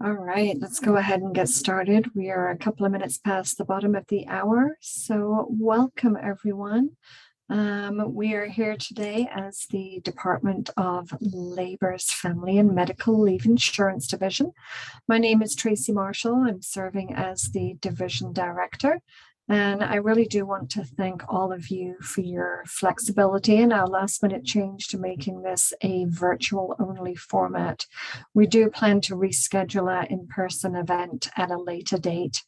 All right, let's go ahead and get started. We are a couple of minutes past the bottom of the hour, so welcome everyone. We are here today as the Department of Labor's Family and Medical Leave Insurance Division. My name is Tracy Marshall. I'm serving as the Division Director. And I really do want to thank all of you for your flexibility and our last minute change to making this a virtual only format. We do plan to reschedule our in-person event at a later date.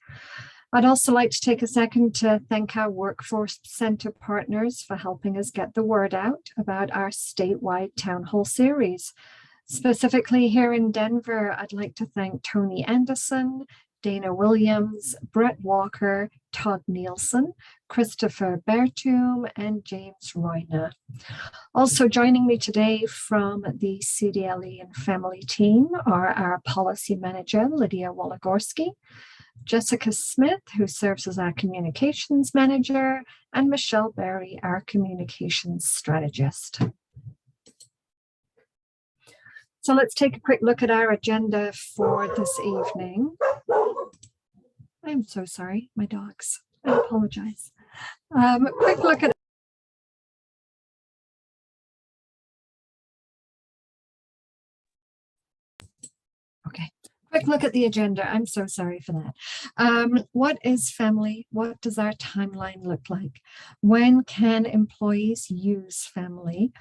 I'd also like to take a second to thank our Workforce Center partners for helping us get the word out about our statewide town hall series. Specifically here in Denver, I'd like to thank Tony Anderson, Dana Williams, Brett Walker, Todd Nielsen, Christopher Bertum, and James Royna. Also joining me today from the CDLE and FAMLI team are our policy manager, Lydia Wologorski, Jessica Smith, who serves as our communications manager, and Michelle Berry, our communications strategist. So let's take a quick look at our agenda for this evening. I'm so sorry, my dogs. I apologize. Quick look at Quick look at the agenda. I'm so sorry for that. What is FAMLI? What does our timeline look like? When can employees use FAMLI?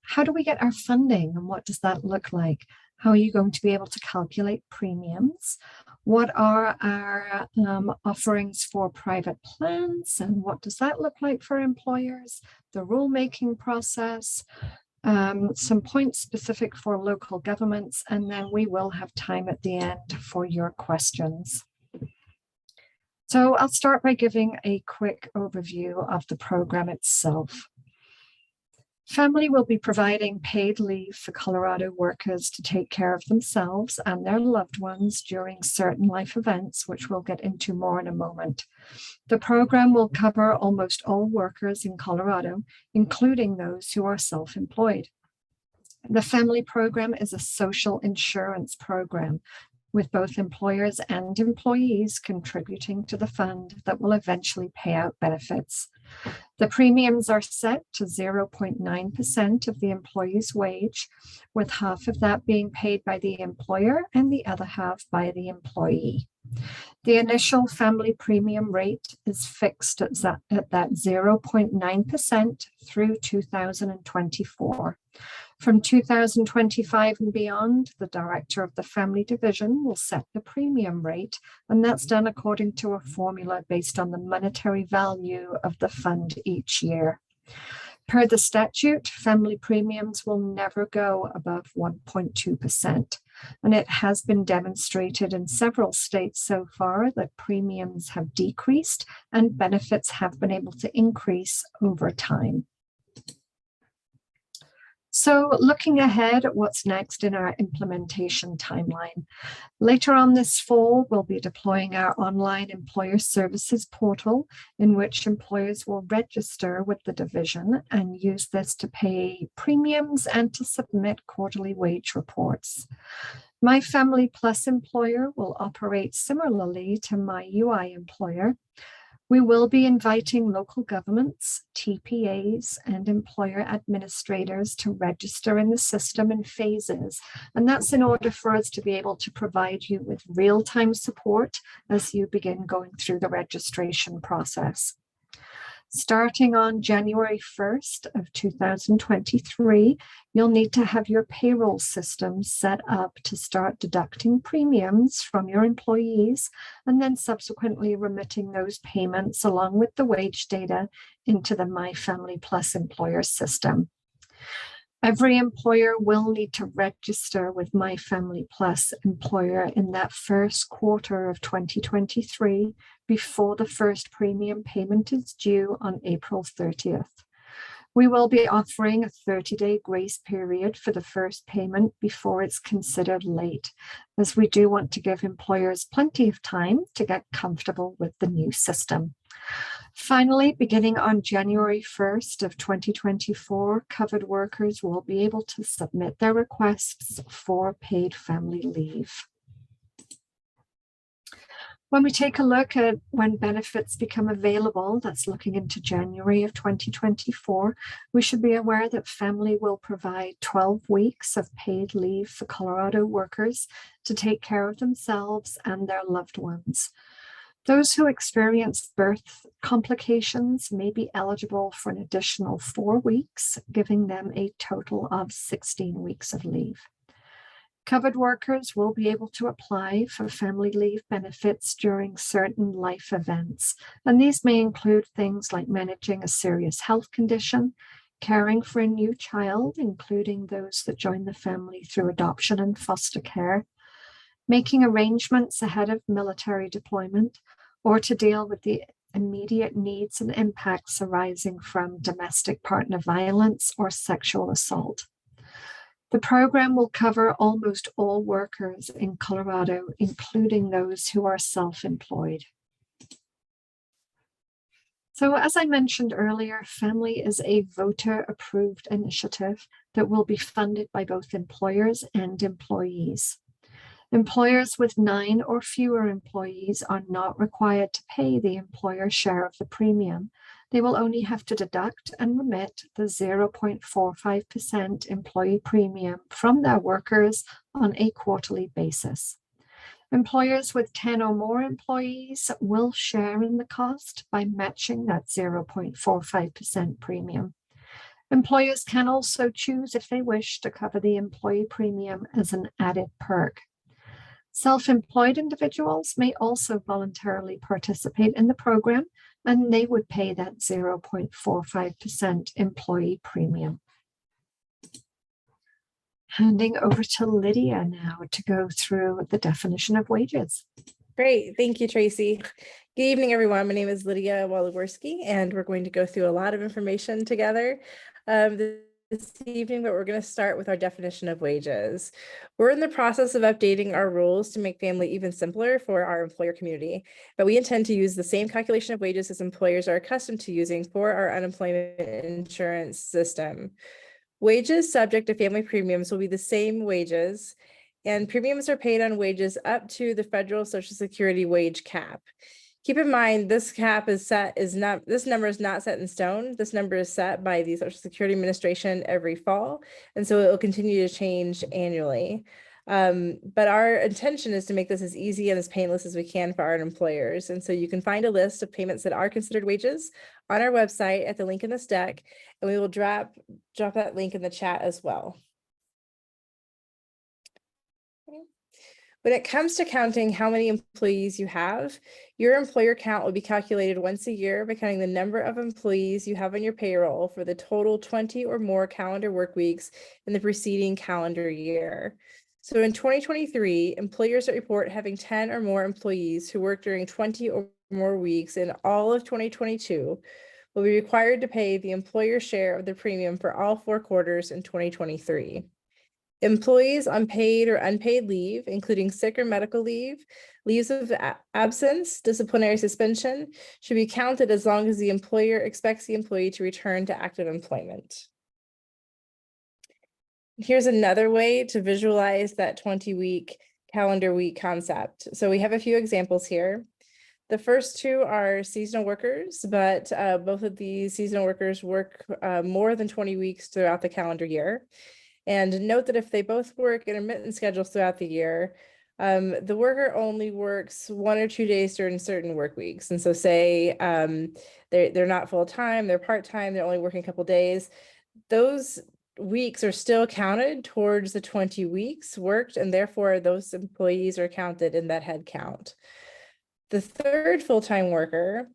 How do we get our funding, and what does that look like? How are you going to be able to calculate premiums? What are our offerings for private plans, and what does that look like for employers? The rulemaking process, some points specific for local governments, and then we will have time at the end for your questions. So I'll start by giving a quick overview of the program itself. FAMLI will be providing paid leave for Colorado workers to take care of themselves and their loved ones during certain life events, which we'll get into more in a moment. The program will cover almost all workers in Colorado, including those who are self-employed. The FAMLI program is a social insurance program, with both employers and employees contributing to the fund that will eventually pay out benefits. The premiums are set to 0.9% of the employee's wage, with half of that being paid by the employer and the other half by the employee. The initial FAMLI premium rate is fixed at that 0.9% through 2024. From 2025 and beyond, the director of the FAMLI division will set the premium rate, and that's done according to a formula based on the monetary value of the fund each year. Per the statute, FAMLI premiums will never go above 1.2%, and it has been demonstrated in several states so far that premiums have decreased and benefits have been able to increase over time. So looking ahead at what's next in our implementation timeline. Later on this fall, we'll be deploying our online employer services portal, in which employers will register with the division and use this to pay premiums and to submit quarterly wage reports. My FAMLI Plus employer will operate similarly to my UI employer. We will be inviting local governments, TPAs, and employer administrators to register in the system in phases. And that's in order for us to be able to provide you with real-time support as you begin going through the registration process. Starting on January 1st of 2023, you'll need to have your payroll system set up to start deducting premiums from your employees and then subsequently remitting those payments along with the wage data into the My FAMLI Plus employer system. Every employer will need to register with My FAMLI Plus employer in that first quarter of 2023 before the first premium payment is due on April 30th. We will be offering a 30-day grace period for the first payment before it's considered late, as we do want to give employers plenty of time to get comfortable with the new system. Finally, beginning on January 1st of 2024, covered workers will be able to submit their requests for paid family leave. When we take a look at when benefits become available, that's looking into January of 2024, we should be aware that FAMLI will provide 12 weeks of paid leave for Colorado workers to take care of themselves and their loved ones. Those who experience birth complications may be eligible for an additional 4 weeks, giving them a total of 16 weeks of leave. Covered workers will be able to apply for family leave benefits during certain life events, and these may include things like managing a serious health condition, caring for a new child, including those that join the family through adoption and foster care, making arrangements ahead of military deployment, or to deal with the immediate needs and impacts arising from domestic partner violence or sexual assault. The program will cover almost all workers in Colorado, including those who are self-employed. So as I mentioned earlier, FAMLI is a voter-approved initiative that will be funded by both employers and employees. Employers with 9 or fewer employees are not required to pay the employer's share of the premium. They will only have to deduct and remit the 0.45% employee premium from their workers on a quarterly basis. Employers with 10 or more employees will share in the cost by matching that 0.45% premium. Employers can also choose, if they wish, to cover the employee premium as an added perk. Self-employed individuals may also voluntarily participate in the program, and they would pay that 0.45% employee premium. Handing over to Lydia now to go through the definition of wages. Great. Thank you, Tracy. Good evening, everyone. My name is Lydia Woloworski, and we're going to go through a lot of information together this evening, but we're going to start with our definition of wages. We're in the process of updating our rules to make FAMLI even simpler for our employer community, but we intend to use the same calculation of wages as employers are accustomed to using for our unemployment insurance system. Wages subject to family premiums will be the same wages, and premiums are paid on wages up to the federal Social Security wage cap. Keep in mind, this cap this number is not set in stone. This number is set by the Social Security Administration every fall, and so it will continue to change annually. But our intention is to make this as easy and as painless as we can for our employers. And so you can find a list of payments that are considered wages on our website at the link in this deck, and we will drop that link in the chat as well. When it comes to counting how many employees you have, your employer count will be calculated once a year by counting the number of employees you have on your payroll for the total 20 or more calendar work weeks in the preceding calendar year. So in 2023, employers that report having 10 or more employees who work during 20 or more weeks in all of 2022 will be required to pay the employer share of the premium for all 4 quarters in 2023. Employees on paid or unpaid leave, including sick or medical leave, leaves of absence, disciplinary suspension, should be counted as long as the employer expects the employee to return to active employment. Here's another way to visualize that 20-week calendar week concept. So we have a few examples here. The first 2 are seasonal workers, but both of these seasonal workers work more than 20 weeks throughout the calendar year. And note that if they both work intermittent schedules throughout the year, the worker only works 1 or 2 days during certain work weeks. And so say they're not full-time, they're part-time, they're only working a couple days. Those weeks are still counted towards the 20 weeks worked, and therefore those employees are counted in that head count. The third full-time worker,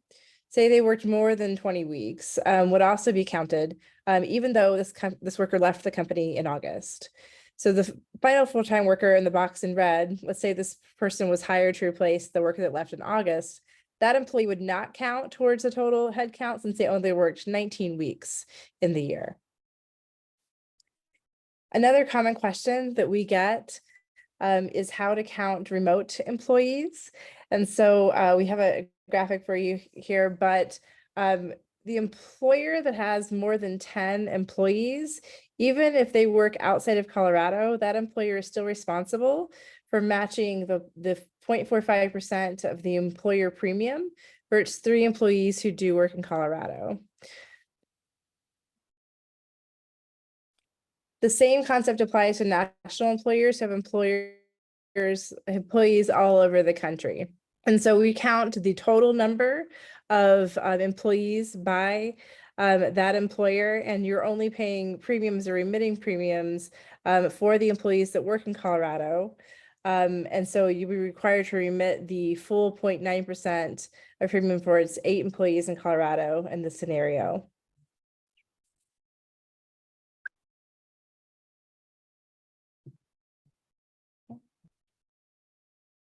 say they worked more than 20 weeks, would also be counted, even though this worker left the company in August. So the final full-time worker in the box in red, let's say this person was hired to replace the worker that left in August, that employee would not count towards the total head count since they only worked 19 weeks in the year. Another common question that we get is how to count remote employees. And so we have a graphic for you here, but the employer that has more than 10 employees, even if they work outside of Colorado, that employer is still responsible for matching the 0.45% of the employer premium for its 3 employees who do work in Colorado. The same concept applies to national employers who have employees all over the country. And so we count the total number of employees by that employer, and you're only paying premiums or remitting premiums for the employees that work in Colorado. And so you'll be required to remit the full 0.9% of premium for its 8 employees in Colorado in this scenario.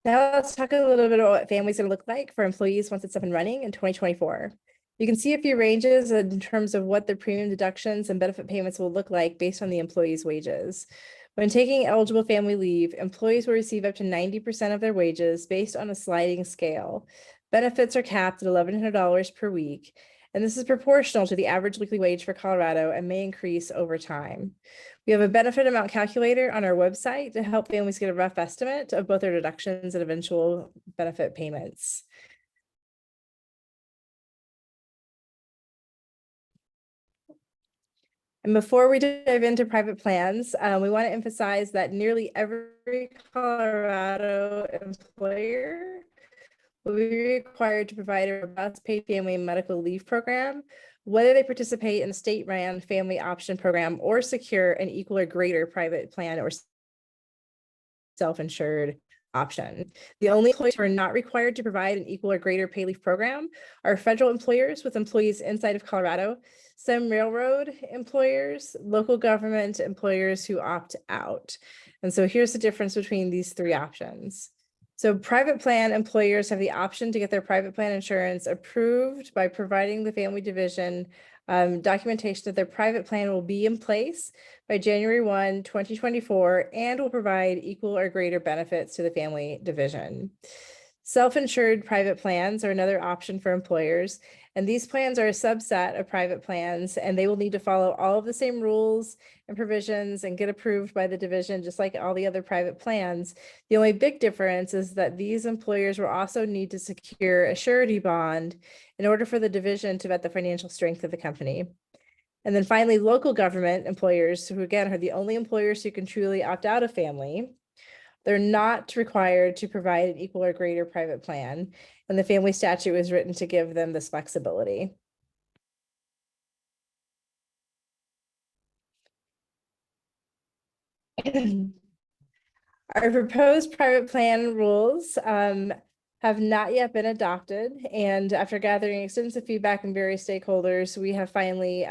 Now let's talk a little bit about what FAMLI is going to look like for employees once it's up and running in 2024. You can see a few ranges in terms of what the premium deductions and benefit payments will look like based on the employee's wages. When taking eligible family leave, employees will receive up to 90% of their wages based on a sliding scale. Benefits are capped at $1,100 per week, and this is proportional to the average weekly wage for Colorado and may increase over time. We have a benefit amount calculator on our website to help families get a rough estimate of both their deductions and eventual benefit payments. And before we dive into private plans, we want to emphasize that nearly every Colorado employer will be required to provide a robust paid family and medical leave program, whether they participate in the state-run family option program or secure an equal or greater private plan or self-insured option. The only employers who are not required to provide an equal or greater paid leave program are federal employers with employees inside of Colorado, some railroad employers, local government employers who opt out. And so here's the difference between these 3 options. So private plan employers have the option to get their private plan insurance approved by providing the family division documentation that their private plan will be in place by January 1, 2024, and will provide equal or greater benefits to the family division. Self-insured private plans are another option for employers, and these plans are a subset of private plans, and they will need to follow all of the same rules and provisions and get approved by the division, just like all the other private plans. The only big difference is that these employers will also need to secure a surety bond in order for the division to vet the financial strength of the company. And then finally, local government employers, who again are the only employers who can truly opt out of family. They're not required to provide an equal or greater private plan, and the family statute was written to give them this flexibility. Our proposed private plan rules have not yet been adopted, and after gathering extensive feedback from various stakeholders, we have finally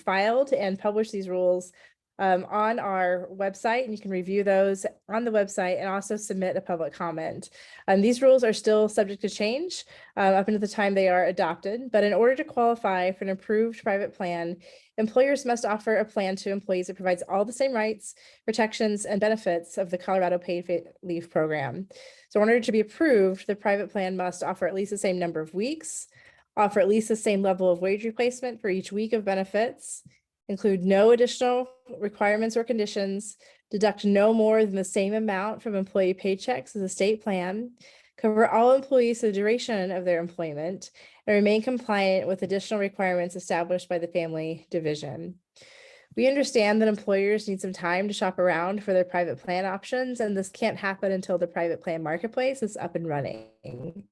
filed and published these rules on our website, and you can review those on the website and also submit a public comment. These rules are still subject to change up until the time they are adopted, but in order to qualify for an approved private plan, employers must offer a plan to employees that provides all the same rights, protections, and benefits of the Colorado Paid Leave Program. So in order to be approved, the private plan must offer at least the same number of weeks, offer at least the same level of wage replacement for each week of benefits, include no additional requirements or conditions, deduct no more than the same amount from employee paychecks as a state plan, cover all employees for the duration of their employment, and remain compliant with additional requirements established by the family division. We understand that employers need some time to shop around for their private plan options, and this can't happen until the private plan marketplace is up and running.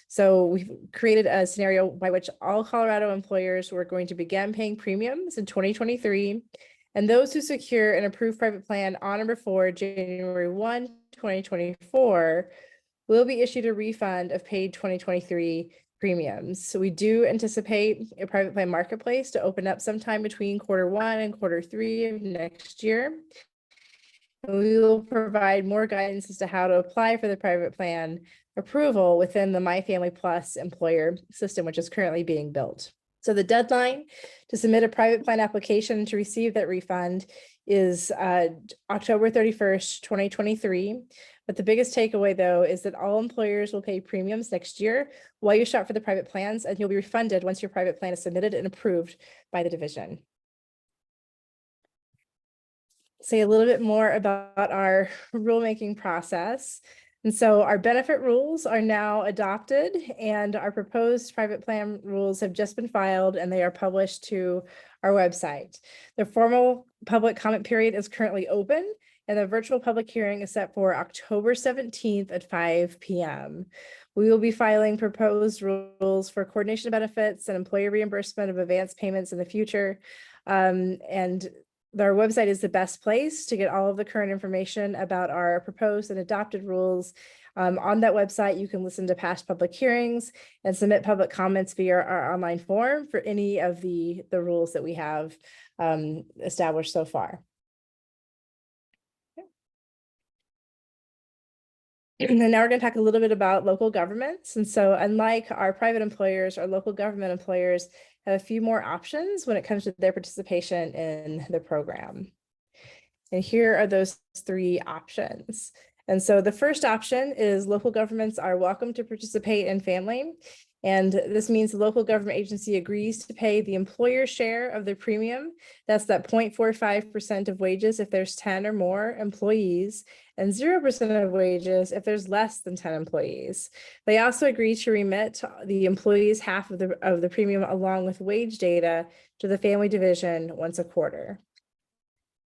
So we've created a scenario by which all Colorado employers were going to begin paying premiums in 2023, and those who secure an approved private plan on or before January 1, 2024 will be issued a refund of paid 2023 premiums. So we do anticipate a private plan marketplace to open up sometime between Q1 and Q3 of next year. We will provide more guidance as to how to apply for the private plan approval within the My Family Plus employer system, which is currently being built. So the deadline to submit a private plan application to receive that refund is October 31st, 2023. But the biggest takeaway, though, is that all employers will pay premiums next year while you shop for the private plans, and you'll be refunded once your private plan is submitted and approved by the division. say a little bit more about our rulemaking process. And so our benefit rules are now adopted, and our proposed private plan rules have just been filed and they are published to our website. The formal public comment period is currently open, and the virtual public hearing is set for October 17th at 5 p.m. We will be filing proposed rules for coordination of benefits and employee reimbursement of advance payments in the future. And our website is the best place to get all of the current information about our proposed and adopted rules. On that website, you can listen to past public hearings and submit public comments via our online form for any of the rules that we have established so far. And then now we're going to talk a little bit about local governments. And so unlike our private employers, our local government employers have a few more options when it comes to their participation in the program. And here are those three options. And so the first option is local governments are welcome to participate in FAMLI. And this means the local government agency agrees to pay the employer share of the premium. That's that 0.45% of wages if there's 10 or more employees, and 0% of wages if there's less than 10 employees. They also agree to remit the employees half of the premium along with wage data to the FAMLI division once a quarter.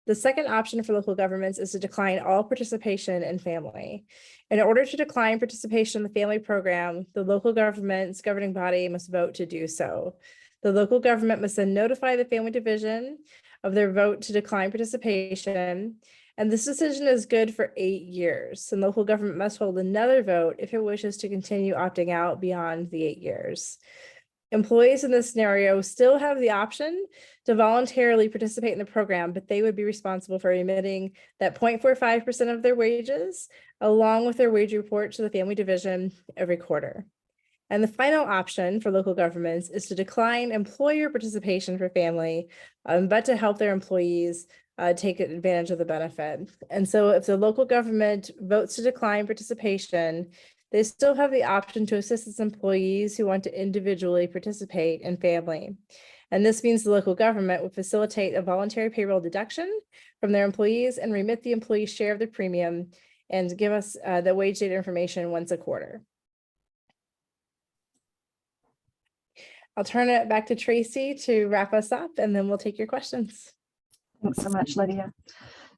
The second option for local governments is to decline all participation in FAMLI. In order to decline participation in the FAMLI program, the local government's governing body must vote to do so. The local government must then notify the FAMLI division of their vote to decline participation, and this decision is good for 8 years. And local government must hold another vote if it wishes to continue opting out beyond the 8 years. Employees in this scenario still have the option to voluntarily participate in the program, but they would be responsible for remitting that 0.45% of their wages along with their wage report to the FAMLI division every quarter. And the final option for local governments is to decline employer participation for FAMLI, but to help their employees take advantage of the benefit. And so if the local government votes to decline participation, they still have the option to assist its employees who want to individually participate in FAMLI. And this means the local government will facilitate a voluntary payroll deduction from their employees and remit the employee's share of the premium and give us the wage data information once a quarter. I'll turn it back to Tracy to wrap us up, and then we'll take your questions. Thanks so much, Lydia.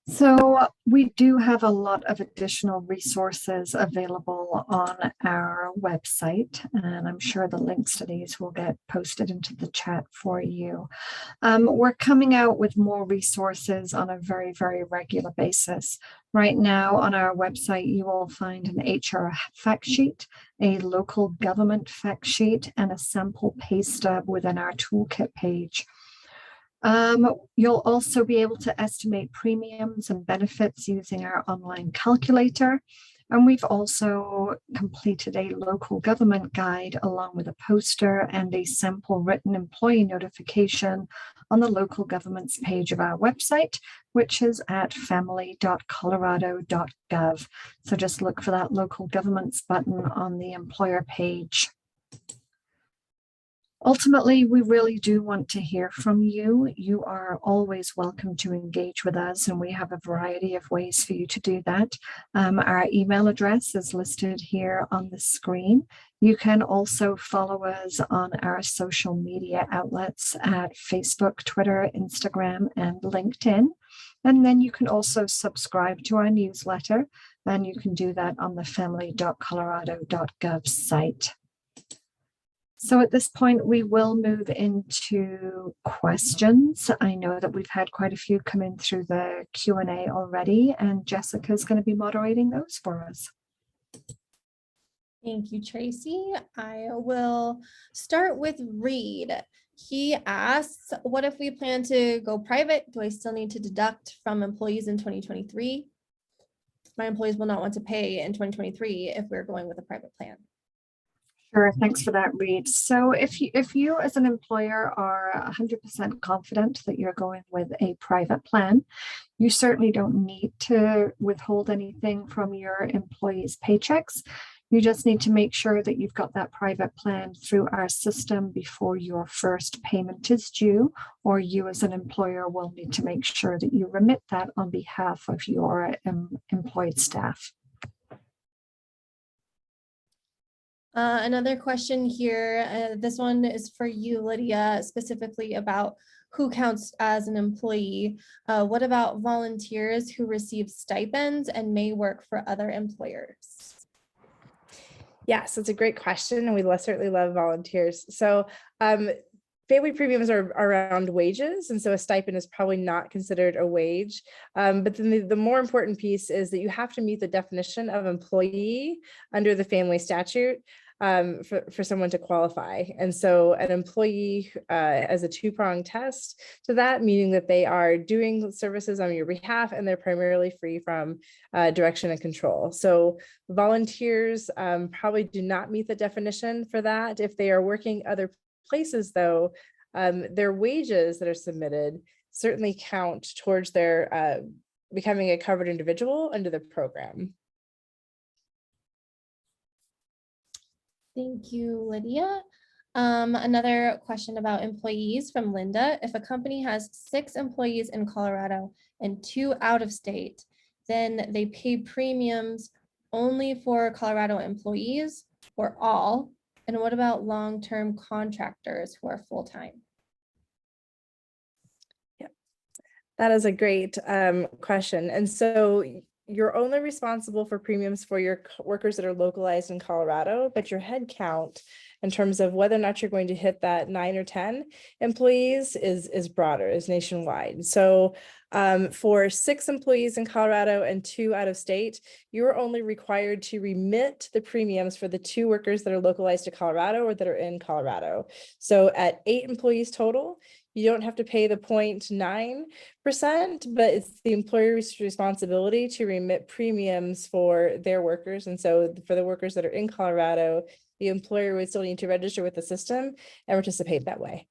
So we do have a lot of additional resources available on our website, and I'm sure the links to these will get posted into the chat for you. We're coming out with more resources on a very, very regular basis. Right now on our website, you will find an HR fact sheet, a local government fact sheet, and a sample pay stub within our toolkit page. You'll also be able to estimate premiums and benefits using our online calculator. And we've also completed a local government guide along with a poster and a sample written employee notification on the local government's page of our website, which is at famli.colorado.gov. So just look for that local governments button on the employer page. Ultimately, we really do want to hear from you. You are always welcome to engage with us, and we have a variety of ways for you to do that. Our email address is listed here on the screen. You can also follow us on our social media outlets at Facebook, Twitter, Instagram, and LinkedIn. And then you can also subscribe to our newsletter, and you can do that on the famli.colorado.gov site. So at this point, we will move into questions. I know that we've had quite a few come in through the Q&A already, and Jessica is going to be moderating those for us. Thank you, Tracy. I will start with Reed. He asks, what if we plan to go private? Do I still need to deduct from employees in 2023? My employees will not want to pay in 2023 if we're going with a private plan. Sure, thanks for that, Reed. So if you as an employer are 100% confident that you're going with a private plan, you certainly don't need to withhold anything from your employees' paychecks. You just need to make sure that you've got that private plan through our system before your first payment is due, or you as an employer will need to make sure that you remit that on behalf of your employed staff. Another question here, this one is for you, Lydia, specifically about who counts as an employee. What about volunteers who receive stipends and may work for other employers? Yes, it's a great question, and we certainly love volunteers. So family premiums are around wages, and so a stipend is probably not considered a wage. But then the more important piece is that you have to meet the definition of employee under the family statute for someone to qualify. And so an employee as a two-pronged test to that, meaning that they are doing services on your behalf and they're primarily free from direction and control. So volunteers probably do not meet the definition for that. If they are working other places, though, their wages that are submitted certainly count towards their becoming a covered individual under the program. Thank you, Lydia. Another question about employees from Linda. If a company has 6 employees in Colorado and 2 out of state, then they pay premiums only for Colorado employees or all? And what about long-term contractors who are full-time? Yeah, that is a great question. And so you're only responsible for premiums for your workers that are localized in Colorado, but your head count in terms of whether or not you're going to hit that 9 or 10 employees is broader, is nationwide. So for 6 employees in Colorado and 2 out of state, you're only required to remit the premiums for the 2 workers that are localized to Colorado or that are in Colorado. So at 8 employees total, you don't have to pay the 0.9%, but it's the employer's responsibility to remit premiums for their workers. And so for the workers that are in Colorado, the employer would still need to register with the system and participate that way.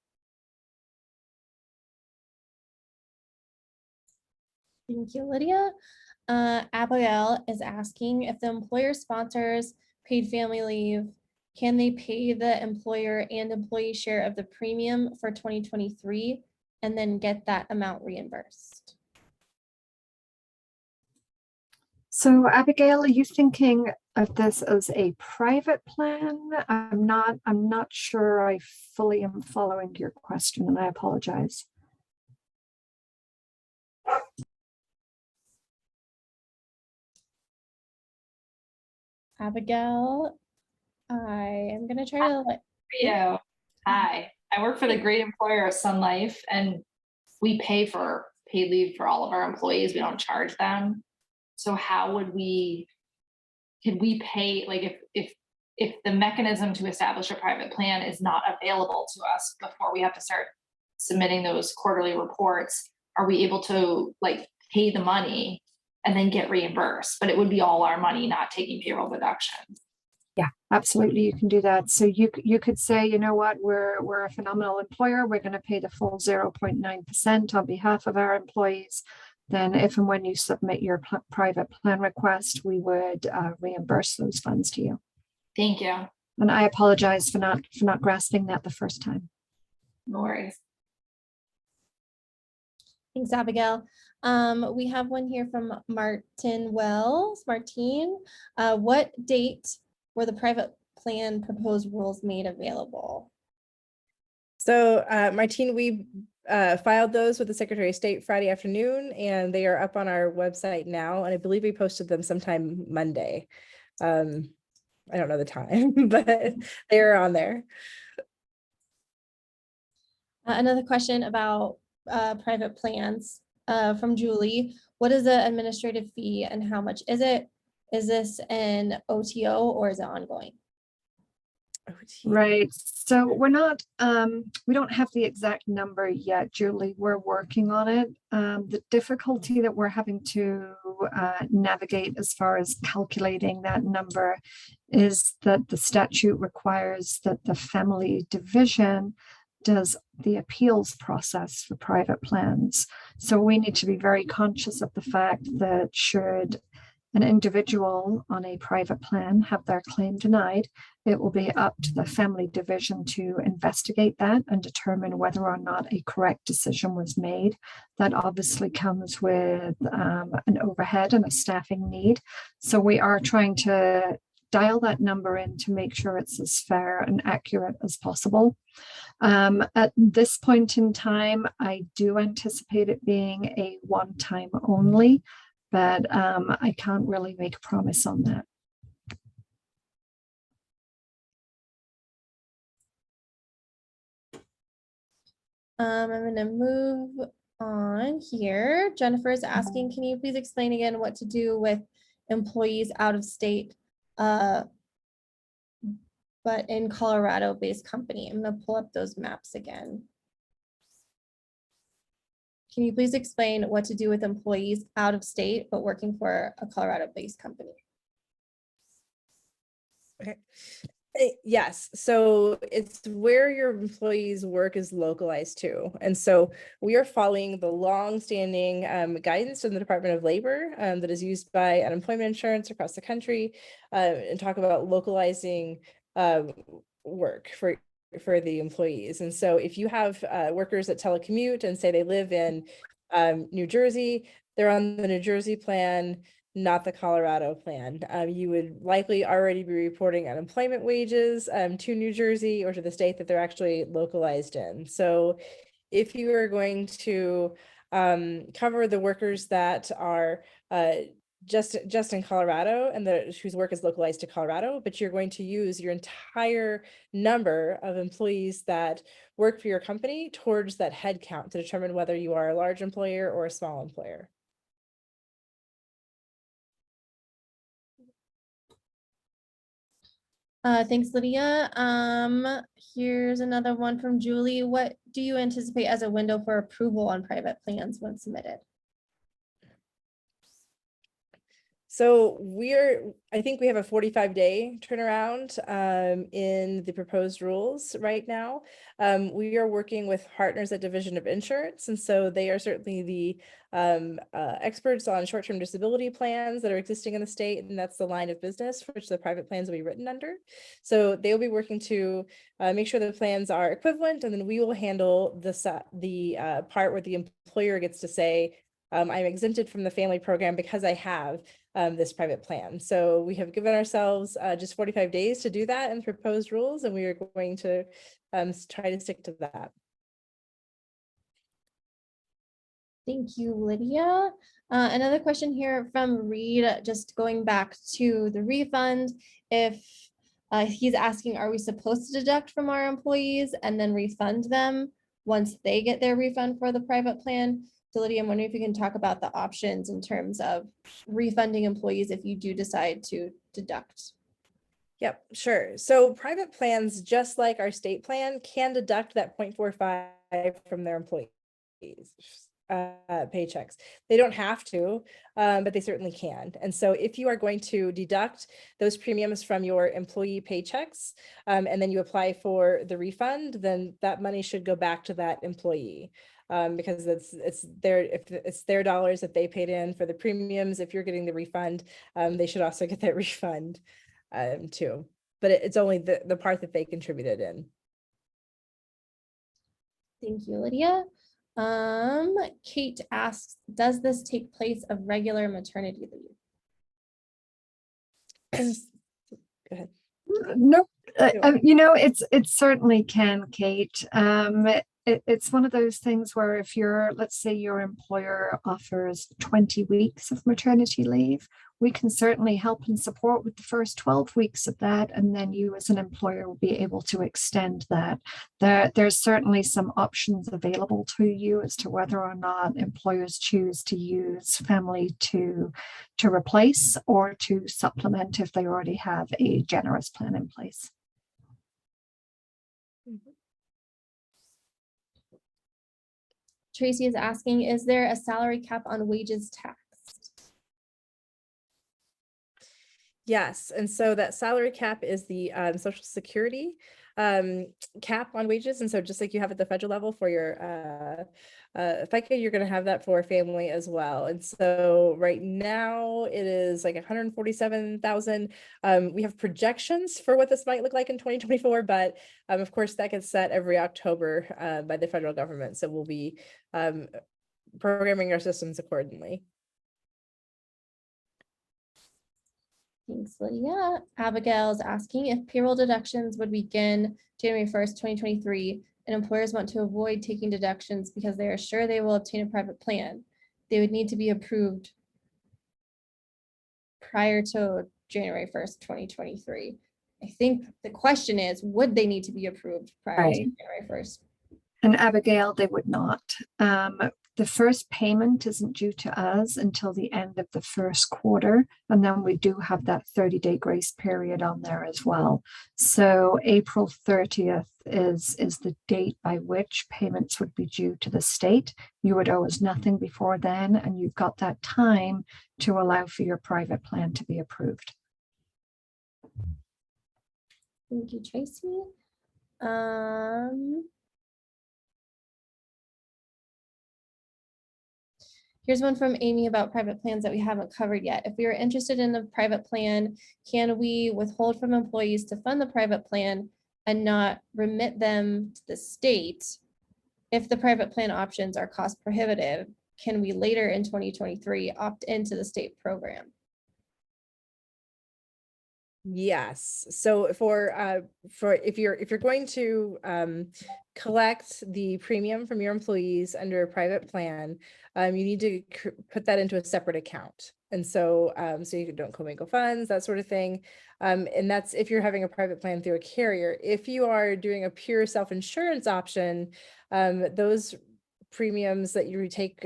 Thank you, Lydia. Abigail is asking if the employer sponsors paid family leave, can they pay the employer and employee share of the premium for 2023 and then get that amount reimbursed? So Abigail, are you thinking of this as a private plan? I'm not sure I fully am following your question, and I apologize. Abigail, I am going to try to let you. Hi, I work for the great employer of Sun Life, and we pay for paid leave for all of our employees. We don't charge them. So how would can we pay, like if the mechanism to establish a private plan is not available to us before we have to start submitting those quarterly reports, are we able to like pay the money and then get reimbursed? But it would be all our money, not taking payroll deductions. Yeah, absolutely. You can do that. So you could say, you know what, we're a phenomenal employer. We're going to pay the full 0.9% on behalf of our employees. Then if and when you submit your private plan request, we would reimburse those funds to you. Thank you. And I apologize for not grasping that the first time. No worries. Thanks, Abigail. We have one here from Martin Wells. Martine, what date were the private plan proposed rules made available? So Martine, we filed those with the Secretary of State Friday afternoon, and they are up on our website now. And I believe we posted them sometime Monday. I don't know the time, but they're on there. Another question about private plans from Julie. What is the administrative fee and how much is it? Is this an OTO or is it ongoing? Right. So we're not, we don't have the exact number yet, Julie. We're working on it. The difficulty that we're having to navigate as far as calculating that number is that the statute requires that the family division does the appeals process for private plans. So we need to be very conscious of the fact that should an individual on a private plan have their claim denied, it will be up to the family division to investigate that and determine whether or not a correct decision was made. That obviously comes with an overhead and a staffing need. So we are trying to dial that number in to make sure it's as fair and accurate as possible. At this point in time, I do anticipate it being a one-time only, but I can't really make a promise on that. I'm going to move on here. Jennifer is asking, can you please explain again what to do with employees out of state, but in Colorado-based company? I'm going to pull up those maps again. Can you please explain what to do with employees out of state, but working for a Colorado-based company? Okay. Yes, so it's where your employees' work is localized to. And so we are following the long-standing guidance from the Department of Labor that is used by unemployment insurance across the country, and talk about localizing work for the employees. And so if you have workers that telecommute and say they live in New Jersey, they're on the New Jersey plan, not the Colorado plan. You would likely already be reporting unemployment wages to New Jersey or to the state that they're actually localized in. So if you are going to cover the workers that are just in Colorado and whose work is localized to Colorado, but you're going to use your entire number of employees that work for your company towards that head count to determine whether you are a large employer or a small employer. Thanks, Lydia. Here's another one from Julie. What do you anticipate as a window for approval on private plans when submitted? So I think we have a 45-day turnaround in the proposed rules right now. We are working with partners at Division of Insurance, and so they are certainly the experts on short-term disability plans that are existing in the state, and that's the line of business for which the private plans will be written under. So they will be working to make sure the plans are equivalent, and then we will handle the part where the employer gets to say, I'm exempted from the family program because I have this private plan. So we have given ourselves just 45 days to do that in the proposed rules, and we are going to try to stick to that. Thank you, Lydia. Another question here from Reed, just going back to the refund. If he's asking, are we supposed to deduct from our employees and then refund them once they get their refund for the private plan? So Lydia, I'm wondering if you can talk about the options in terms of refunding employees if you do decide to deduct. Yep, sure. So private plans, just like our state plan, can deduct that 0.45 from their employees' paychecks. They don't have to, but they certainly can. And so if you are going to deduct those premiums from your employee paychecks, and then you apply for the refund, then that money should go back to that employee. Because it's their dollars that they paid in for the premiums. If you're getting the refund, they should also get that refund too. But it's only the part that they contributed in. Thank you, Lydia. Kate asks, does this take place of regular maternity leave? Go ahead. No, it certainly can, Kate. It's one of those things where if let's say your employer offers 20 weeks of maternity leave, we can certainly help and support with the first 12 weeks of that. And then you as an employer will be able to extend that. There's certainly some options available to you as to whether or not employers choose to use FAMLI to replace or to supplement if they already have a generous plan in place. Tracy is asking, is there a salary cap on wages taxed? Yes, and so that salary cap is the Social Security cap on wages. And so just like you have at the federal level for your FICA, you're going to have that for family as well. And so right now it is like 147,000. We have projections for what this might look like in 2024, but of course that gets set every October by the federal government. So we'll be programming our systems accordingly. Thanks, Lydia. Abigail is asking if payroll deductions would begin January 1st, 2023, and employers want to avoid taking deductions because they are sure they will obtain a private plan. They would need to be approved prior to January 1st, 2023. I think the question is, would they need to be approved prior to Right. January 1st? And Abigail, they would not. The first payment isn't due to us until the end of the first quarter. And then we do have that 30-day grace period on there as well. So April 30th is the date by which payments would be due to the state. You would owe us nothing before then, and you've got that time to allow for your private plan to be approved. Thank you, Tracy. Here's one from Amy about private plans that we haven't covered yet. If we are interested in the private plan, can we withhold from employees to fund the private plan and not remit them to the state? If the private plan options are cost prohibitive, can we later in 2023 opt into the state program? Yes. So for if you're going to collect the premium from your employees under a private plan, you need to put that into a separate account. And so so you don't commingle funds, that sort of thing. And that's if you're having a private plan through a carrier. If you are doing a pure self-insurance option, those premiums that you take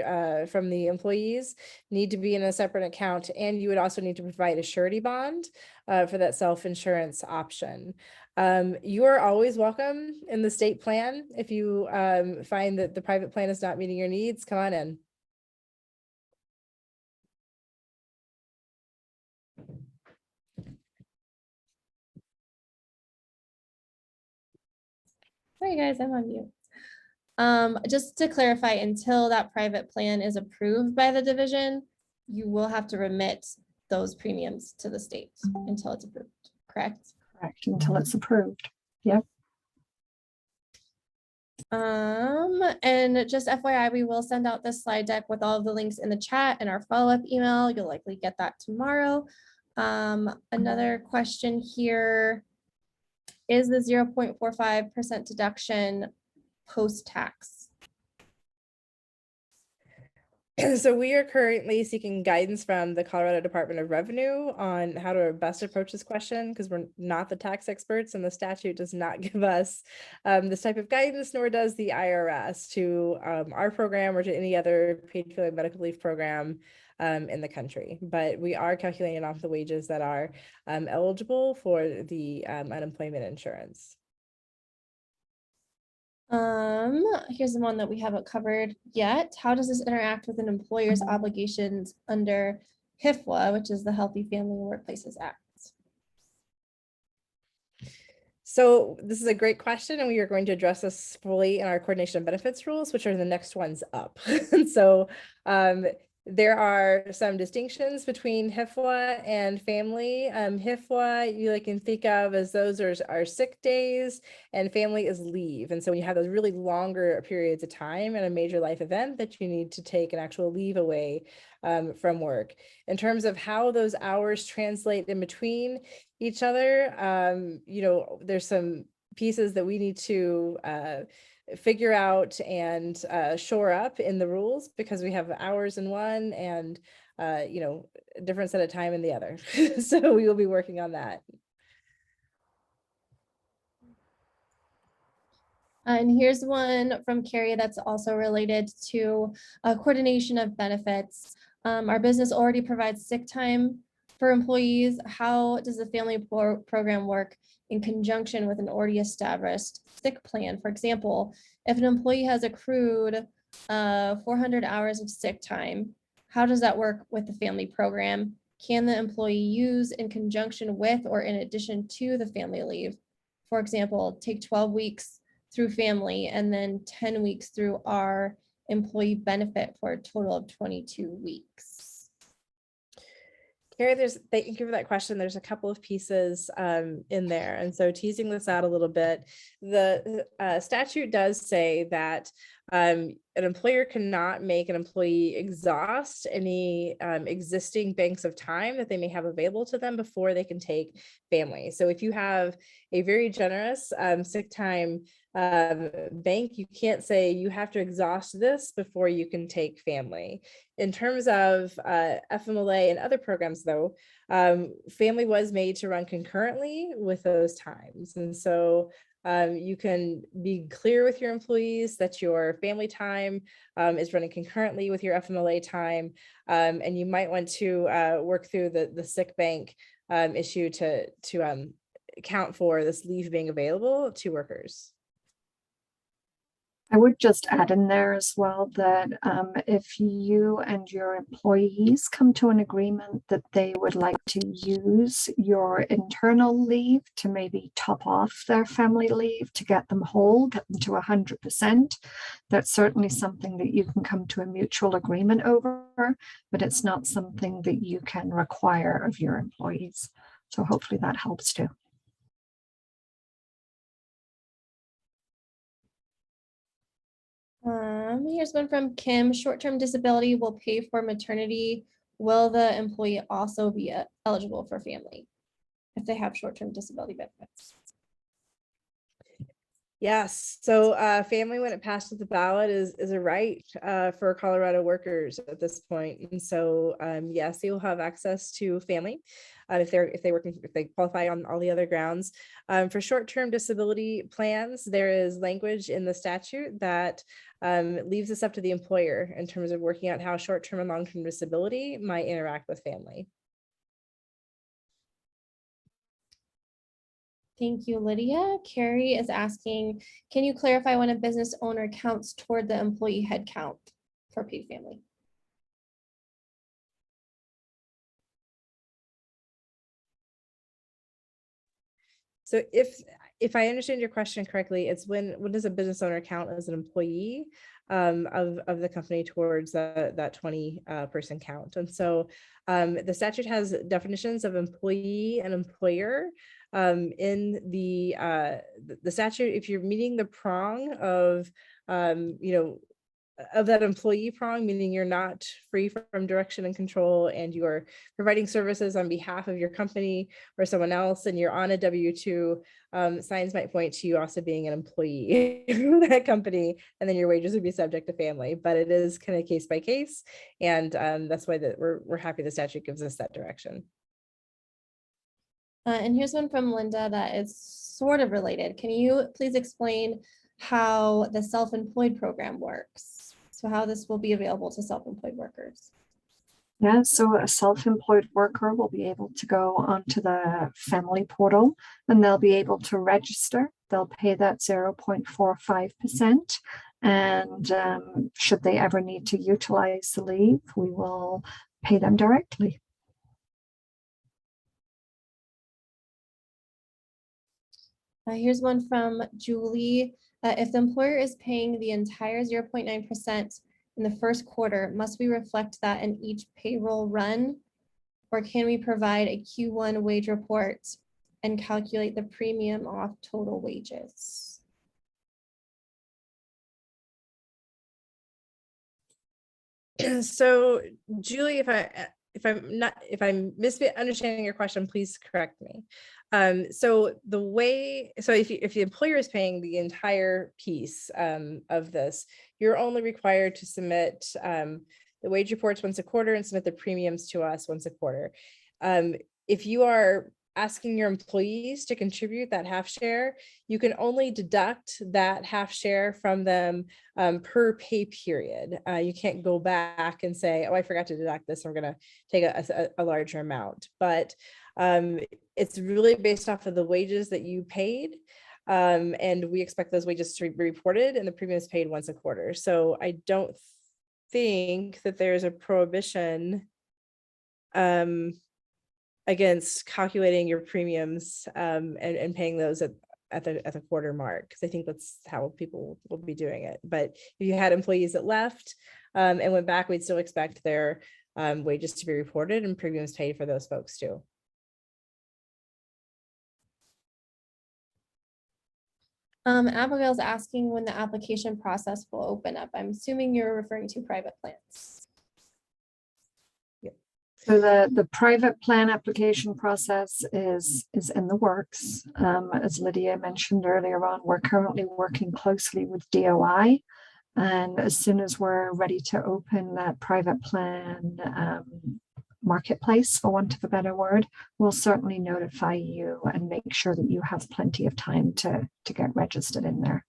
from the employees need to be in a separate account, and you would also need to provide a surety bond for that self-insurance option. You are always welcome in the state plan. If you find that the private plan is not meeting your needs, come on in. Sorry guys, I'm on mute. Just to clarify, until that private plan is approved by the division, you will have to remit those premiums to the state until it's approved, correct? Correct, until it's approved. Yep. And just FYI, we will send out this slide deck with all of the links in the chat and our follow-up email. You'll likely get that tomorrow. Another question here. Is the 0.45% deduction post-tax? So we are currently seeking guidance from the Colorado Department of Revenue on how to best approach this question, because we're not the tax experts and the statute does not give us this type of guidance, nor does the IRS to our program or to any other paid family medical leave program in the country. But we are calculating off the wages that are eligible for the unemployment insurance. Here's the one that we haven't covered yet. How does this interact with an employer's obligations under HIFWA, which is the Healthy Family Workplaces Act? So this is a great question, and we are going to address this fully in our coordination of benefits rules, which are the next ones up. And so there are some distinctions between HIFWA and family. HIFWA, you can think of as those are sick days, and family is leave. And so when you have those really longer periods of time and a major life event that you need to take an actual leave away from work. In terms of how those hours translate in between each other, there's some pieces that we need to figure out and shore up in the rules, because we have hours in one and a different set of time in the other. So we will be working on that. And here's one from Carrie that's also related to coordination of benefits. Our business already provides sick time for employees. How does the family program work in conjunction with an already established sick plan? For example, if an employee has accrued 400 hours of sick time, how does that work with the family program? Can the employee use in conjunction with or in addition to the family leave? For example, take 12 weeks through family and then 10 weeks through our employee benefit for a total of 22 weeks. Carrie, thank you for that question. There's a couple of pieces in there. And so teasing this out a little bit, the statute does say that an employer cannot make an employee exhaust any existing banks of time that they may have available to them before they can take family. So if you have a very generous sick time bank, you can't say you have to exhaust this before you can take family. In terms of FMLA and other programs, though, family was made to run concurrently with those times. And so you can be clear with your employees that your family time is running concurrently with your FMLA time. And you might want to work through the sick bank issue to account for this leave being available to workers. I would just add in there as well that if you and your employees come to an agreement that they would like to use your internal leave to maybe top off their family leave to get them whole, get them to 100%, that's certainly something that you can come to a mutual agreement over, but it's not something that you can require of your employees. So hopefully that helps too. Here's one from Kim. Short-term disability will pay for maternity. Will the employee also be eligible for family if they have short-term disability benefits? Yes, so family, when it passes the ballot, is a right for Colorado workers at this point. And so yes, they will have access to family if they qualify on all the other grounds. For short-term disability plans, there is language in the statute that leaves this up to the employer in terms of working out how short-term and long-term disability might interact with family. Thank you, Lydia. Carrie is asking, can you clarify when a business owner counts toward the employee head count for paid family? So if I understand your question correctly, it's when does a business owner count as an employee of the company towards that 20 person count? And so the statute has definitions of employee and employer. In the statute, if you're meeting the prong of of that employee prong, meaning you're not free from direction and control and you're providing services on behalf of your company or someone else, and you're on a W-2, signs might point to you also being an employee of that company, and then your wages would be subject to family. But it is kind of case by case, and that's why we're happy the statute gives us that direction. And here's one from Linda that is sort of related. Can you please explain how the self-employed program works? So how this will be available to self-employed workers? Yeah, so a self-employed worker will be able to go onto the FAMLI portal and they'll be able to register. They'll pay that 0.45%. And should they ever need to utilize the leave, we will pay them directly. Here's one from Julie. If the employer is paying the entire 0.9% in the first quarter, must we reflect that in each payroll run? Or can we provide a Q1 wage report and calculate the premium off total wages? So Julie, if I'm misunderstanding your question, please correct me. So if the employer is paying the entire piece of this, you're only required to submit the wage reports once a quarter and submit the premiums to us once a quarter. If you are asking your employees to contribute that half share, you can only deduct that half share from them per pay period. You can't go back and say, oh, I forgot to deduct this, I'm going to take a larger amount. But it's really based off of the wages that you paid. And we expect those wages to be reported and the premiums paid once a quarter. So I don't think that there's a prohibition against calculating your premiums and paying those at the quarter mark, because I think that's how people will be doing it. But if you had employees that left and went back, we'd still expect their wages to be reported and premiums paid for those folks too. Abigail's asking when the application process will open up. I'm assuming you're referring to private plans. So the private plan application process is in the works. As Lydia mentioned earlier on, we're currently working closely with DOI. And as soon as we're ready to open that private plan marketplace, for want of a better word, we'll certainly notify you and make sure that you have plenty of time to get registered in there.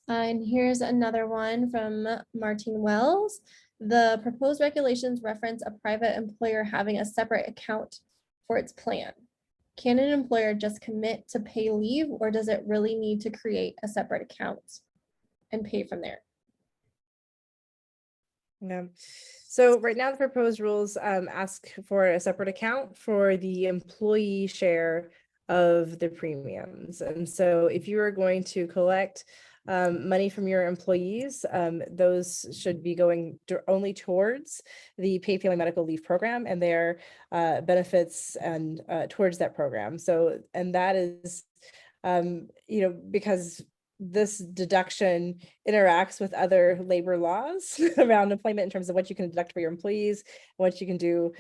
And here's another one from Martin Wells. The proposed regulations reference a private employer having a separate account for its plan. Can an employer just commit to pay leave, or does it really need to create a separate account and pay from there? Yeah. So right now the proposed rules ask for a separate account for the employee share of the premiums. And so if you are going to collect money from your employees, those should be going only towards the paid family medical leave program and their benefits and towards that program. So, and that is, because this deduction interacts with other labor laws around employment in terms of what you can deduct for your employees, what you can do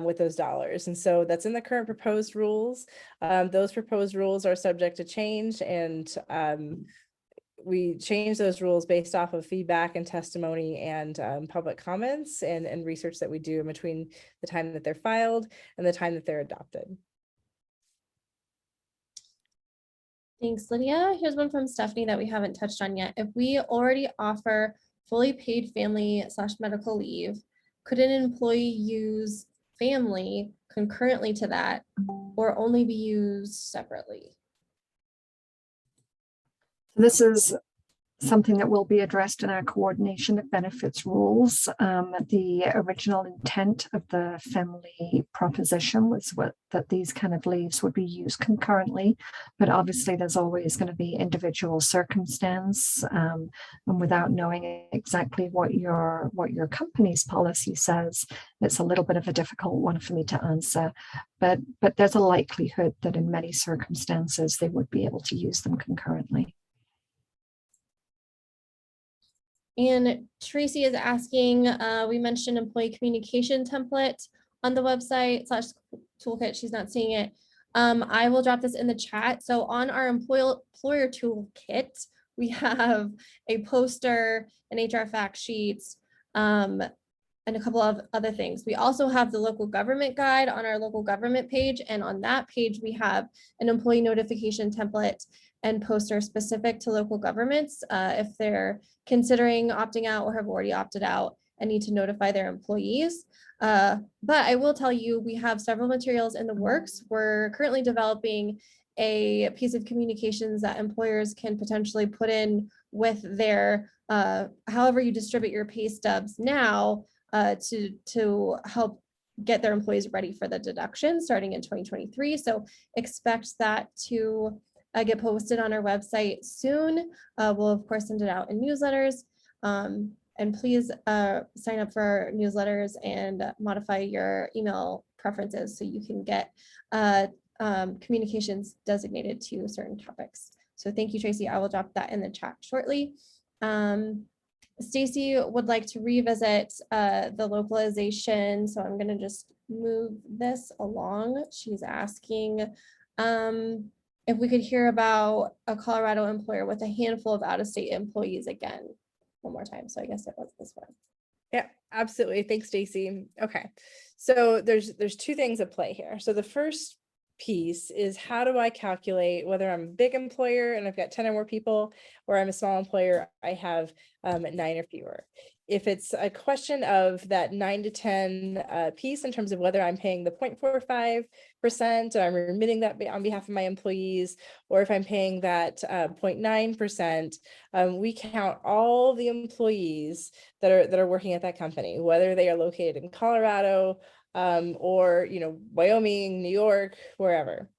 with those dollars. And so that's in the current proposed rules. Those proposed rules are subject to change, and we change those rules based off of feedback and testimony and public comments and research that we do in between the time that they're filed and the time that they're adopted. Thanks, Lydia. Here's one from Stephanie that we haven't touched on yet. If we already offer fully paid family/medical leave, could an employee use family concurrently to that or only be used separately? This is something that will be addressed in our coordination of benefits rules. The original intent of the FAMLI proposition was that these kind of leaves would be used concurrently, but obviously there's always going to be individual circumstance, and without knowing exactly what your company's policy says, it's a little bit of a difficult one for me to answer. But there's a likelihood that in many circumstances they would be able to use them concurrently. And Tracy is asking, we mentioned employee communication template on the website / toolkit. She's not seeing it. I will drop this in the chat. So on our employer toolkit, we have a poster, an HR fact sheets, and a couple of other things. We also have the local government guide on our local government page. And on that page, we have an employee notification template and poster specific to local governments if they're considering opting out or have already opted out and need to notify their employees. But I will tell you, we have several materials in the works. We're currently developing a piece of communications that employers can potentially put in with their, however you distribute your pay stubs now to help get their employees ready for the deduction starting in 2023. So expect that to get posted on our website soon. We'll of course send it out in newsletters. And please sign up for our newsletters and modify your email preferences so you can get communications designated to certain topics. So thank you, Tracy. I will drop that in the chat shortly. Stacy would like to revisit the localization. So I'm gonna just move this along. She's asking if we could hear about a Colorado employer with a handful of out-of-state employees again, one more time. So I guess it was this one. Yeah, absolutely. Thanks, Stacy. Okay, so there's two things at play here. So the first piece is, how do I calculate whether I'm a big employer and I've got 10 or more people, or I'm a small employer, I have 9 or fewer. If it's a question of that 9 to 10 piece in terms of whether I'm paying the 0.45%, I'm remitting that on behalf of my employees, or if I'm paying that 0.9%, we count all the employees that are working at that company, whether they are located in Colorado, or, Wyoming, New York, wherever.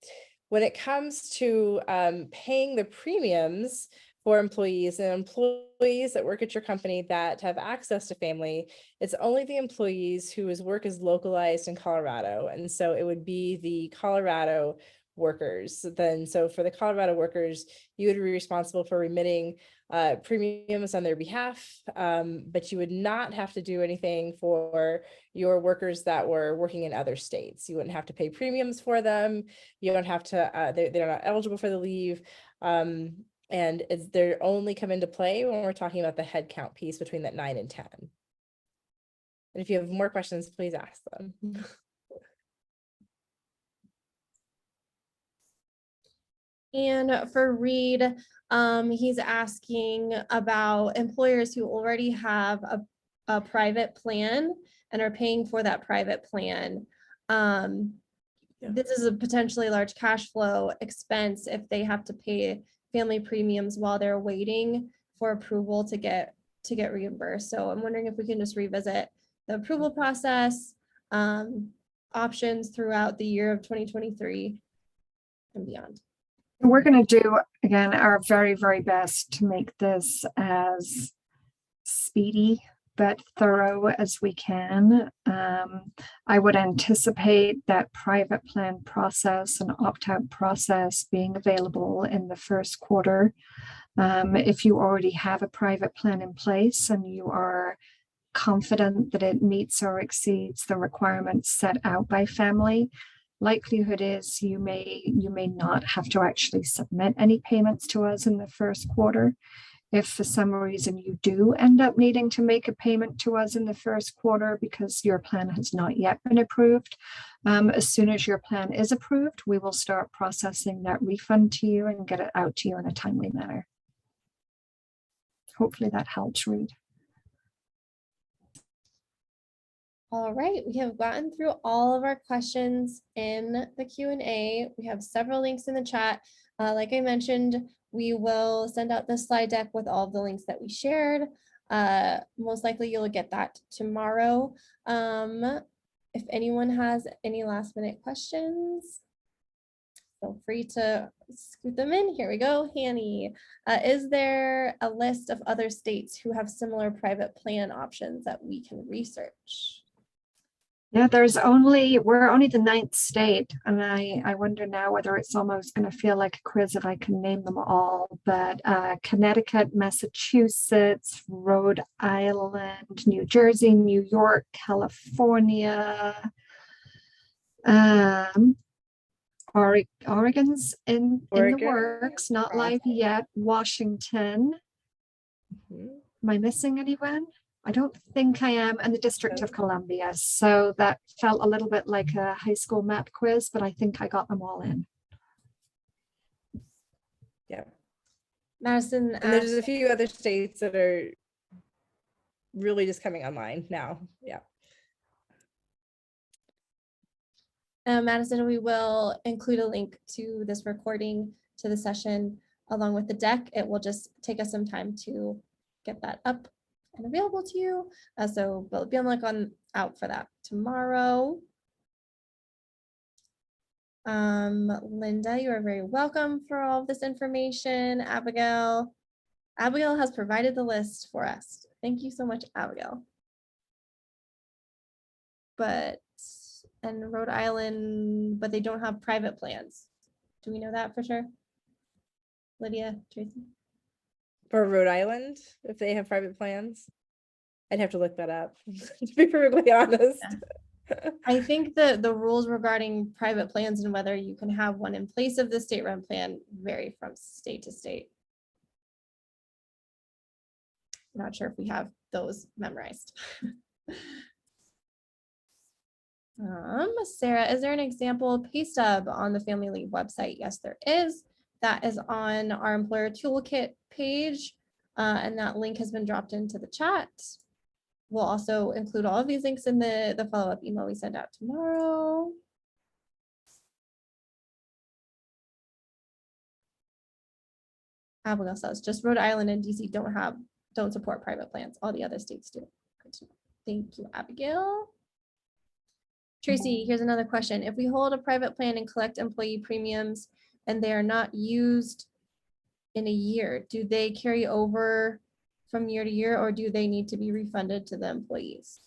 When it comes to paying the premiums for employees and employees that work at your company that have access to FAMLI, it's only the employees whose work is localized in Colorado. And so it would be the Colorado workers. Then, so for the Colorado workers, you would be responsible for remitting premiums on their behalf, but you would not have to do anything for your workers that were working in other states. You wouldn't have to pay premiums for them. You don't have to, they're not eligible for the leave. And they're only come into play when we're talking about the head count piece between that 9 and 10. And if you have more questions, please ask them. And for Reed, he's asking about employers who already have a private plan and are paying for that private plan. This is a potentially large cash flow expense if they have to pay family premiums while they're waiting for approval to get reimbursed. So I'm wondering if we can just revisit the approval process, options throughout the year of 2023 and beyond. We're going to do, again, our very, very best to make this as speedy but thorough as we can. I would anticipate that private plan process and opt-out process being available in the first quarter. If you already have a private plan in place and you are confident that it meets or exceeds the requirements set out by FAMLI, likelihood is you may not have to actually submit any payments to us in the first quarter. If for some reason you do end up needing to make a payment to us in the first quarter because your plan has not yet been approved, as soon as your plan is approved, we will start processing that refund to you and get it out to you in a timely manner. Hopefully that helps, Reed. All right, we have gotten through all of our questions in the Q&A. We have several links in the chat. Like I mentioned, we will send out the slide deck with all of the links that we shared. Most likely you'll get that tomorrow. If anyone has any last minute questions, feel free to scoot them in. Here we go, Hanny. Is there a list of other states who have similar private plan options that we can research? Yeah, we're only the 9th state, and I wonder now whether it's almost going to feel like a quiz if I can name them all, but Connecticut, Massachusetts, Rhode Island, New Jersey, New York, California, Oregon's in the works, not live yet, Washington. Am I missing anyone? I don't think I am, and the District of Columbia. So that felt a little bit like a high school map quiz, but I think I got them all in. Yeah. Madison, and there's a few other states that are really just coming online now. Yeah. Madison, we will include a link to this recording to the session along with the deck. It will just take us some time to get that up and available to you. So we'll be on the lookout out for that tomorrow. Linda, you are very welcome for all of this information. Abigail has provided the list for us. Thank you so much, Abigail. And Rhode Island, but they don't have private plans. Do we know that for sure? Lydia, Tracy? For Rhode Island, if they have private plans, I'd have to look that up, to be perfectly honest. Yeah. I think the rules regarding private plans and whether you can have one in place of the state-run plan vary from state to state. Not sure if we have those memorized. Sarah, is there an example pay stub on the FAMLI website? Yes, there is. That is on our employer toolkit page, and that link has been dropped into the chat. We'll also include all of these links in the follow-up email we send out tomorrow. Abigail says just Rhode Island and DC don't support private plans. All the other states do. Thank you, Abigail. Tracy, here's another question. If we hold a private plan and collect employee premiums and they are not used in a year, do they carry over from year to year, or do they need to be refunded to the employees?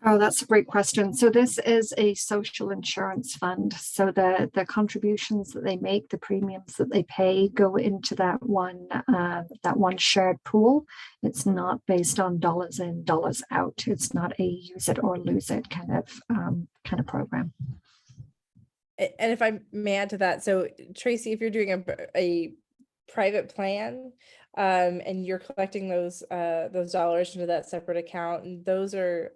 Oh, that's a great question. So this is a social insurance fund. So the contributions that they make, the premiums that they pay, go into that one shared pool. It's not based on dollars in, dollars out. It's not a use it or lose it kind of program. And if I may add to that, so Tracy, if you're doing a private plan, and you're collecting those dollars into that separate account, and those are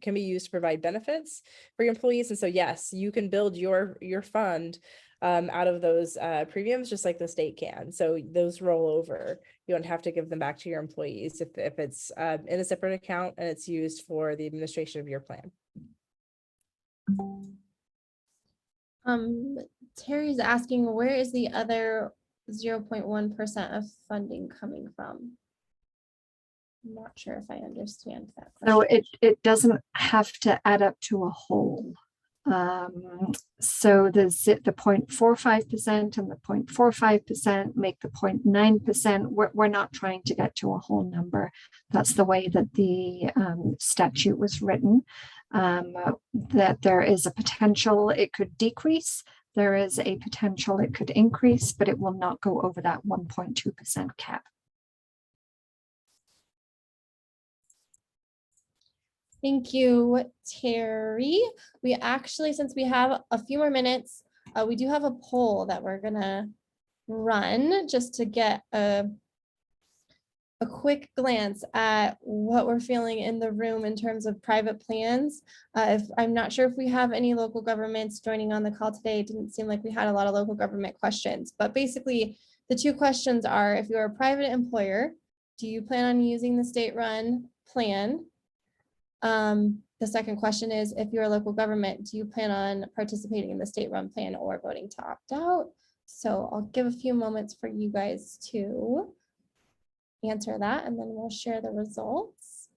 can be used to provide benefits for your employees. And so yes, you can build your fund out of those premiums, just like the state can. So those roll over. You don't have to give them back to your employees if it's in a separate account and it's used for the administration of your plan. Terry's asking, where is the other 0.1% of funding coming from? I'm not sure if I understand that So question. it doesn't have to add up to a whole. So the 0.45% and the 0.45% make the 0.9%. We're not trying to get to a whole number. That's the way that the statute was written. That there is a potential it could decrease. There is a potential it could increase, but it will not go over that 1.2% cap. Thank you, Terry. We actually, since we have a few more minutes, we do have a poll that we're gonna run just to get a quick glance at what we're feeling in the room in terms of private plans. If I'm not sure if we have any local governments joining on the call today. It didn't seem like we had a lot of local government questions, but basically the two questions are, if you're a private employer, do you plan on using the state-run plan? The second question is, if you're a local government, do you plan on participating in the state-run plan or voting to opt out? So I'll give a few moments for you guys to answer that, and then we'll share the results.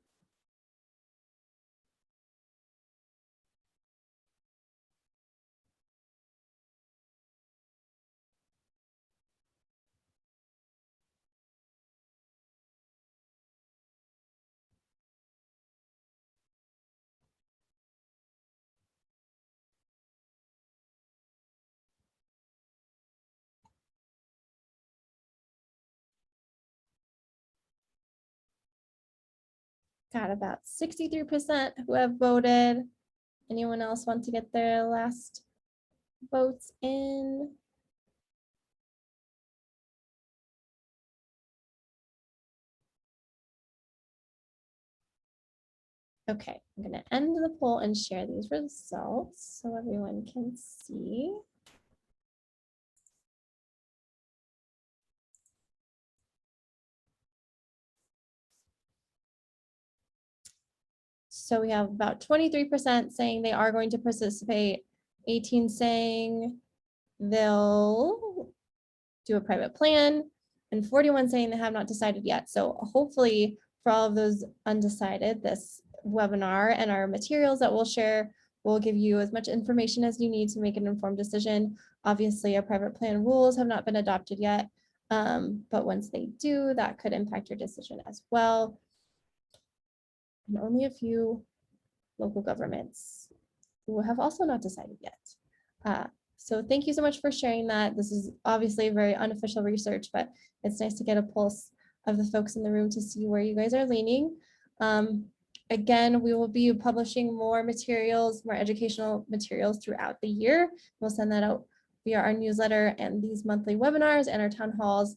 Got about 63% who have voted. Anyone else want to get their last votes in? Okay, I'm gonna end the poll and share these results so everyone can see. So we have about 23% saying they are going to participate, 18 saying they'll do a private plan, and 41 saying they have not decided yet. So hopefully for all of those undecided, this webinar and our materials that we'll share will give you as much information as you need to make an informed decision. Obviously, our private plan rules have not been adopted yet, but once they do, that could impact your decision as well. And only a few local governments who have also not decided yet. So thank you so much for sharing that. This is obviously very unofficial research, but it's nice to get a pulse of the folks in the room to see where you guys are leaning. Again, we will be publishing more materials, more educational materials throughout the year. We'll send that out via our newsletter and these monthly webinars and our town halls.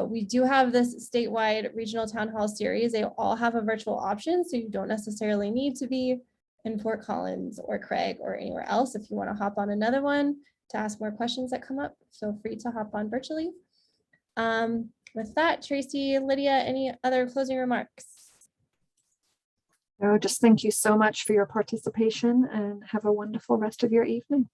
We do have this statewide regional town hall series. They all have a virtual option, so you don't necessarily need to be in Fort Collins or Craig or anywhere else. If you want to hop on another one to ask more questions that come up, feel free to hop on virtually. With that, Tracy, Lydia, any other closing remarks? No, just thank you so much for your participation and have a wonderful rest of your evening.